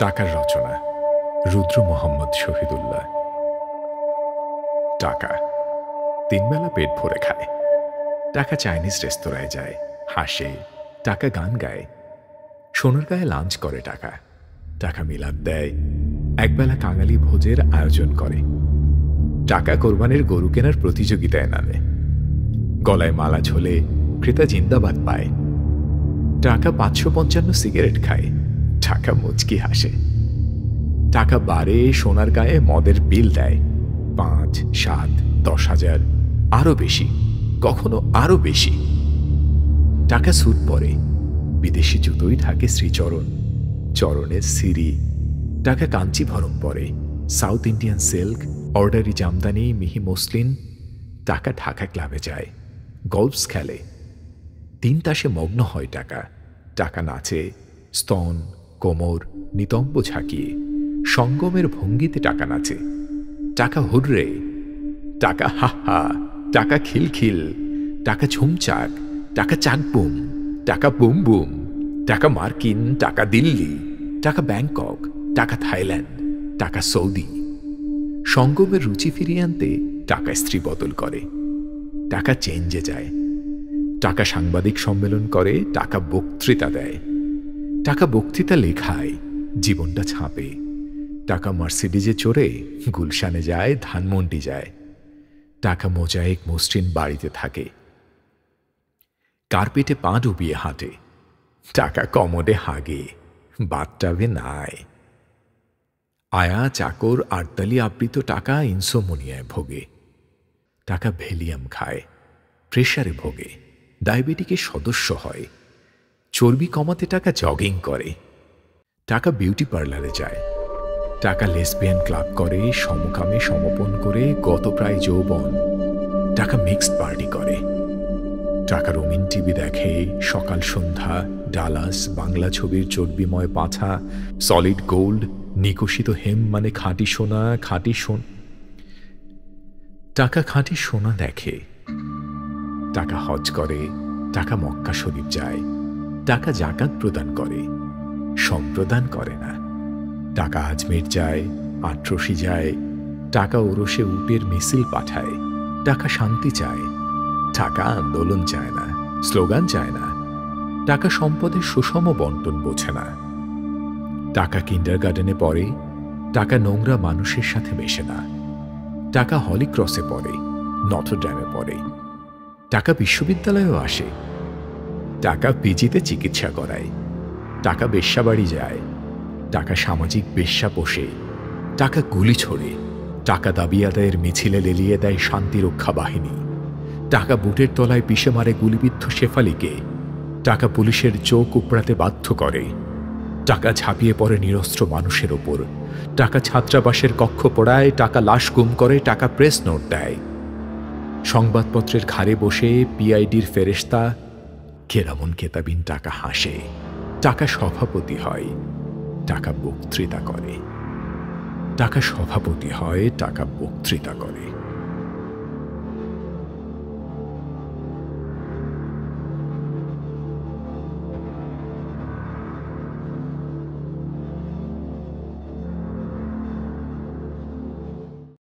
টাকার রচনা রুদ্র মোহাম্মদ শহীদুল্লাহ। টাকা তিনবেলা পেট ভরে খায়। টাকা চাইনিজ রেস্তোরাঁয় যায়, হাসে। টাকা গান গায়, সোনারগাঁয়ে লাঞ্চ করে। টাকা টাকা মিলাদ দেয়, একবেলা কাঙালি ভোজের আয়োজন করে। টাকা কোরবানির গরু কেনার প্রতিযোগিতায় নামে। গলায় মালা ঝোলে, ক্রেতা জিন্দাবাদ পায়। টাকা 555 সিগারেট খায়, টাকা মুচকি হাসে। টাকা বারে সোনারগাঁয়ে মদের বিল দেয়, 5, 7, 10,000, আরো বেশি, কখনো আরো বেশি। টাকা স্যুট পরে, বিদেশি জুতোই থাকে শ্রীচরণ, চরণের সিঁড়ি। টাকা কাঞ্চিভরম পরে, সাউথ ইন্ডিয়ান সিল্ক, অর্ডারি জামদানি, মিহি মসলিন। টাকা ঢাকা ক্লাবে যায়, গলফস খেলে। 3 তাসে মগ্ন হয় টাকা। টাকা নাচে, স্তন, কোমর, নিতম্ব ঝাঁকিয়ে। সঙ্গমের ভঙ্গিতে টাকা নাচে। টাকা হুররে, টাকা হা হা, টাকা খিলখিল, টাকা ঝুমচাক, টাকা চাকবুম, টাকা বুম বুম। টাকা মার্কিন, টাকা দিল্লি, টাকা ব্যাংকক, টাকা থাইল্যান্ড, টাকা সৌদি। সঙ্গমের রুচি ফিরিয়ে আনতে টাকা স্ত্রী বদল করে। টাকা চেঞ্জে যায়। টাকা সাংবাদিক সম্মেলন করে, টাকা বক্তৃতা দেয়। টাকা বক্তৃতা লেখায়, জীবনটা ছাপে। টাকা মার্সিডিজে চড়ে গুলশানে যায়, ধানমন্ডি যায়। টাকা মোজাইক মসৃণ বাড়িতে থাকে, কার্পেটে পা ডুবিয়ে হাঁটে। টাকা কমোডে হাগে, বাথটাবে নায়। আয়া চাকর আটদালি আবৃত টাকা ইনসোমোনিয়ায় ভোগে। টাকা ভেলিয়াম খায়, প্রেশারে ভোগে, ডায়াবেটিকের সদস্য হয়। চর্বি কমাতে টাকা জগিং করে। টাকা বিউটি পার্লারে যায়। টাকা লেসবিয়ান ক্লাব করে, সমকামে সমপন করে গত প্রায় যৌবন। টাকা মিক্সড পার্টি করে। টাকা রঙিন টিভি দেখে, সকাল সন্ধ্যা, ডালাস, বাংলা ছবির চর্বিময় পাছা, সলিড গোল্ড, নিকশিত হেম মানে খাঁটি সোনা, টাকা খাঁটি সোনা দেখে। টাকা হজ করে, টাকা মক্কা শরীফ যায়। টাকা জাকাত প্রদান করে, সম্প্রদান করে না। টাকা আজমের যায়, আট্রসি যায়। টাকা ওরসে উটের মিছিল পাঠায়। টাকা শান্তি চায়, টাকা আন্দোলন চায় না, স্লোগান চায় না। টাকা সম্পদের সুষম বন্টন বোঝে না। টাকা কিন্ডারগার্ডেনে পড়ে, টাকা নোংরা মানুষের সাথে মেশে না। টাকা হলি ক্রসে পড়ে, নটরডেমে পড়ে। টাকা বিশ্ববিদ্যালয়েও আসে। টাকা পিজিতে চিকিৎসা করায়। টাকা বেশ্যাবাড়ি যায়। টাকা সামাজিক বেশ্যা পোষে। টাকা গুলি ছোড়ে। টাকা দাবি আদায়ের মিছিলে লেলিয়ে দেয় শান্তিরক্ষা বাহিনী। টাকা বুটের তলায় পিষে মারে গুলিবিদ্ধ শেফালিকে। টাকা পুলিশের চোখ উপড়াতে বাধ্য করে। টাকা ঝাঁপিয়ে পড়ে নিরস্ত্র মানুষের ওপর। টাকা ছাত্রাবাসের কক্ষ পোড়ায়। টাকা লাশ গুম করে। টাকা প্রেস নোট দেয়। সংবাদপত্রের ঘাড়ে বসে পিআইডির ফেরেশতা কেরামন কেতাবিন টাকা হাসে। টাকা সভাপতি হয়, টাকা বক্তৃতা করে। টাকা সভাপতি হয়, টাকা বক্তৃতা করে।